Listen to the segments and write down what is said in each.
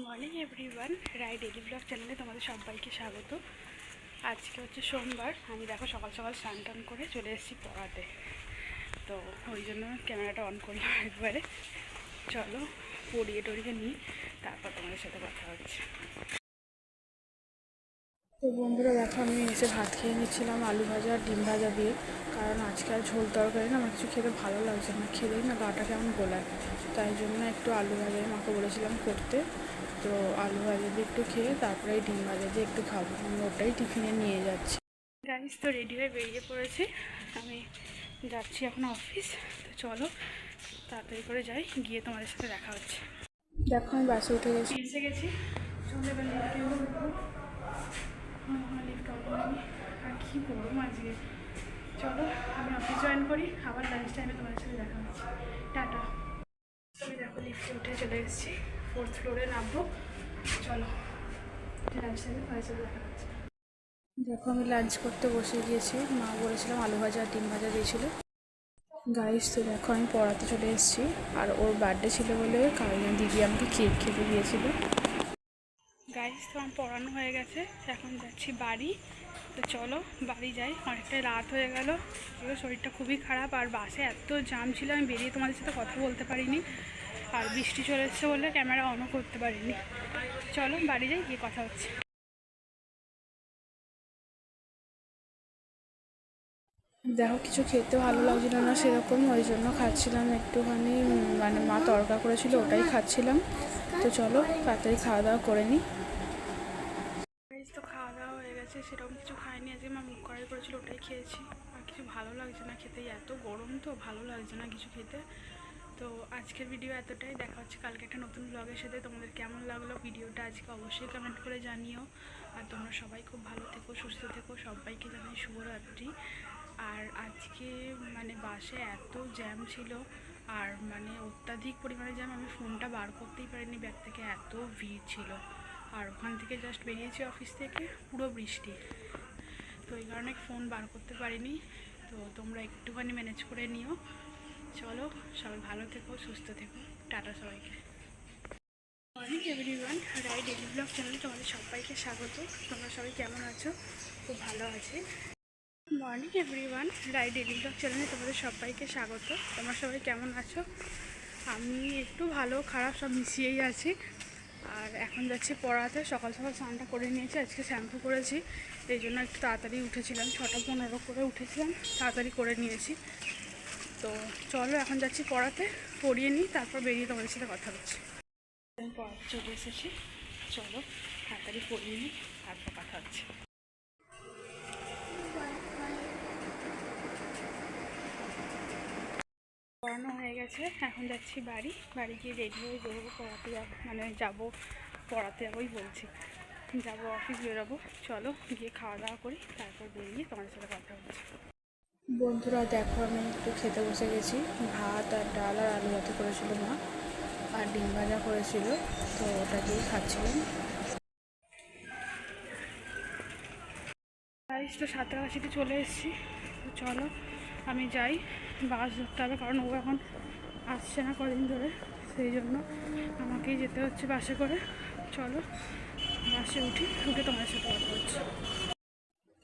Morning everyone, রাই daily blog চ্যানেলে তোমাদের সবাইকে স্বাগত। আজকে হচ্ছে সোমবার। আমি দেখো সকাল সকাল স্নান টান করে চলে এসেছি পড়াতে, তো ওই জন্য ক্যামেরাটা অন করলাম একবারে। চলো পড়িয়ে টড়িয়ে নিই, তারপর তোমাদের সাথে কথা হচ্ছে। তো বন্ধুরা দেখো, আমি এসে ভাত খেয়ে নিচ্ছিলাম আলু ভাজা আর ডিম ভাজা দিয়ে, কারণ আজকে আর ঝোল তরকারি না আমার কিছু খেতে ভালো লাগছে না, খেলেই না গাটা কেমন গোলায়। তাই জন্য একটু আলু ভাজাই মাকে বলেছিলাম করতে, তো আলু ভাজা দিয়ে একটু খেয়ে তারপরে ডিম ভাজা দিয়ে একটু খাবো। আমি ওটাই টিফিনে নিয়ে যাচ্ছি। গাইস, তো রেডি হয়ে বেরিয়ে পড়েছি, আমি যাচ্ছি এখন অফিস। তো চলো তাড়াতাড়ি করে যাই, গিয়ে তোমাদের সাথে দেখা হচ্ছে। দেখো আমি বাসে উঠে গেছি, এসে গেছি। চলো এবার লিফট অন করিনি, আর কি গরম আজকে। চলো আমি অফিস জয়েন করি, আবার লাঞ্চ টাইমে তোমাদের সাথে দেখা হচ্ছে। টাটা। আমি দেখো লিফটে উঠে চলে এসেছি, 4th ফ্লোরে নামবো। চলো লাঞ্চ টাইমে তোমাদের সাথে দেখা হচ্ছে। দেখো আমি লাঞ্চ করতে বসে গিয়েছি, মা বলেছিলাম আলু ভাজা আর ডিম ভাজা দিয়েছিল। গাইস, তো দেখো আমি পড়াতে চলে এসেছি, আর ওর বার্থডে ছিল বলে কারণ দিদি আমাকে কেক খেতে দিয়েছিল। গাইস, তো আমার পড়ানো হয়ে গেছে, এখন যাচ্ছি বাড়ি। তো চলো বাড়ি যাই, অনেকটাই রাত হয়ে গেল, শরীরটা খুবই খারাপ, আর বাসে এত জ্যাম ছিল আমি বেরিয়ে তোমাদের সাথে কথা বলতে পারিনি, আর বৃষ্টি চলে এসছে বলে ক্যামেরা অনও করতে পারিনি। চলো বাড়ি যাই, গিয়ে কথা হচ্ছে। দেখো কিছু খেতে ভালো লাগছিল না সেরকম, ওই জন্য খাচ্ছিলাম একটুখানি, মানে মা তড়কা করেছিল ওটাই খাচ্ছিলাম। তো চলো তাড়াতাড়ি খাওয়া দাওয়া করে নিই। তো খাওয়া দাওয়া হয়ে গেছে, সেরকম কিছু খাইনি, আজকে মা মুখ কড়াই করেছিল ওটাই খেয়েছি। আর কিছু ভালো লাগছে না খেতে, এত গরম তো ভালো লাগছে না কিছু খেতে। তো আজকের ভিডিও এতটাই, দেখা হচ্ছে কালকে একটা নতুন ব্লগের সাথে। তোমাদের কেমন লাগলো ভিডিওটা আজকে অবশ্যই কমেন্ট করে জানিও। আর তোমরা সবাই খুব ভালো থেকো, সুস্থ থেকো, সবাইকে জানাই শুভরাত্রি। আর আজকে মানে বাসে এত জ্যাম ছিল, আর মানে অত্যাধিক পরিমাণে জ্যাম, আমি ফোনটা বার করতেই পারিনি ব্যাগ থেকে, এত ভিড় ছিল। আর ওখান থেকে জাস্ট বেরিয়েছি অফিস থেকে, পুরো বৃষ্টি, তো এই কারণে ফোন বার করতে পারিনি। তো তোমরা একটুখানি ম্যানেজ করে নিও। চলো সবাই ভালো থেকো, সুস্থ থেকো, টাটা সবাইকে। মর্নিং এভরিওয়ান, রাই ডেলি ব্লগ চ্যানেলে তোমাদের সবাইকে স্বাগত। তোমরা সবাই কেমন আছো? খুব ভালো আছি। মর্নিং এভরিওয়ান, রাই ডেলি ব্লগ চ্যানেলে তোমাদের সবাইকে স্বাগত। তোমরা সবাই কেমন আছো? আমি একটু ভালো খারাপ সব মিশিয়েই আছি। আর এখন যাচ্ছি পড়াতে, সকাল সকাল স্নানটা করে নিয়েছি, আজকে শ্যাম্পু করেছি, এই জন্য একটু তাড়াতাড়ি উঠেছিলাম, 6:15 করে উঠেছিলাম, তাড়াতাড়ি করে নিয়েছি। তো চলো এখন যাচ্ছি পড়াতে, পড়িয়ে নিই, তারপর বেরিয়ে তোমাদের সাথে কথা হচ্ছে। আমি পড়াতে চলে এসেছি, চলো তাড়াতাড়ি পড়িয়ে নিই, তারপর কথা হচ্ছে। পড়ানো হয়ে গেছে, এখন যাচ্ছি বাড়ি। বাড়ি গিয়ে রেডি হয়ে বেরোবো, পড়াতে যাবো, মানে যাবো পড়াতে যাবোই বলছি, যাবো অফিস বেরোবো। চলো গিয়ে খাওয়া দাওয়া করি, তারপর বেরিয়ে তোমাদের সাথে কথা হচ্ছে। বন্ধুরা দেখো আমি একটু খেতে বসে গেছি, ভাত আর ডাল আর আলু ভাতে করেছিল মা, আর ডিম ভাজা করেছিল, তো ওটা দিয়েই খাচ্ছিলাম। গাইস, তো সাঁতরাগাছিতে চলে এসেছি, তো চলো আমি যাই, বাস ধরতে হবে, কারণ ও এখন আসছে না কদিন ধরে, সেই জন্য আমাকেই যেতে হচ্ছে বাসে করে। চলো বাসে উঠি, উঠে তোমার সাথে কথা হচ্ছে।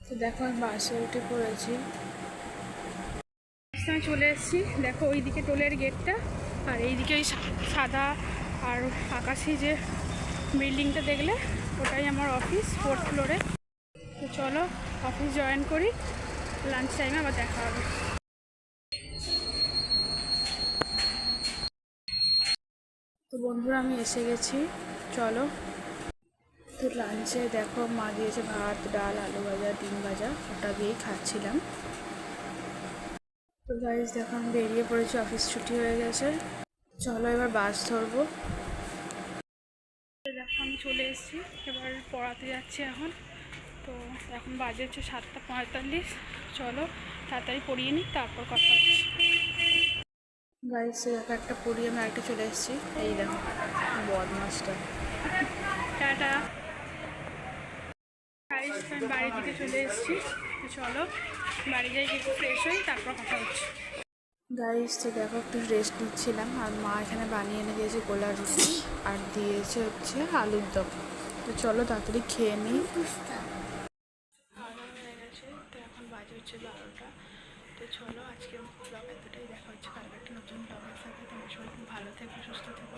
তো দেখো আমি বাসে উঠে পড়েছি, আমি চলে এসেছি। দেখো ওইদিকে টোলের গেটটা, আর এইদিকে ওই সাদা আর আকাশি যে বিল্ডিংটা দেখলে ওটাই আমার অফিস, 4th ফ্লোরে। তো চলো অফিস জয়েন করি, লাঞ্চ টাইমে আবার দেখা হবে। তো বন্ধুরা আমি এসে গেছি, চলো। তো লাঞ্চে দেখো মা দিয়েছে ভাত, ডাল, আলু ভাজা, ডিম ভাজা, ওটা দিয়েই খাচ্ছিলাম। তো গাইস দেখো আমি বেরিয়ে পড়েছি, অফিস ছুটি হয়ে গেছে, চলো এবার বাস ধরবো। দেখো আমি চলে এসেছি, এবার পড়াতে যাচ্ছি এখন। তো এখন বাজে হচ্ছে 7:45, চলো তাড়াতাড়ি পড়িয়ে নিই, তারপর কথা হচ্ছে। গাইস দেখো একটা পড়িয়ে আমি আরেকটা চলে এসেছি, এই দেখো বদমাসটা। টাটা। গাইস আমি বাড়ির দিকে চলে এসেছি, তো চলো বাড়ি যাই, একটু ফ্রেশ হই, তারপর কথা হচ্ছে। গাইস তো দেখো একটু রেস্ট নিচ্ছিলাম, আর মা এখানে বানিয়ে এনে দিয়েছে গোলা রুটি আর দিয়েছে হচ্ছে আলুর দম। তো চলো তাড়াতাড়ি খেয়ে নিই। খাওয়া দাওয়া হয়ে গেছে, তো এখন বাজে হচ্ছে 12টা। তো চলো আজকে ব্লগ এতটাই, দেখা হচ্ছে কালকে একটা নতুন ব্লগের সাথে। তোমার সবাই খুব ভালো থেকো, সুস্থ থেকো।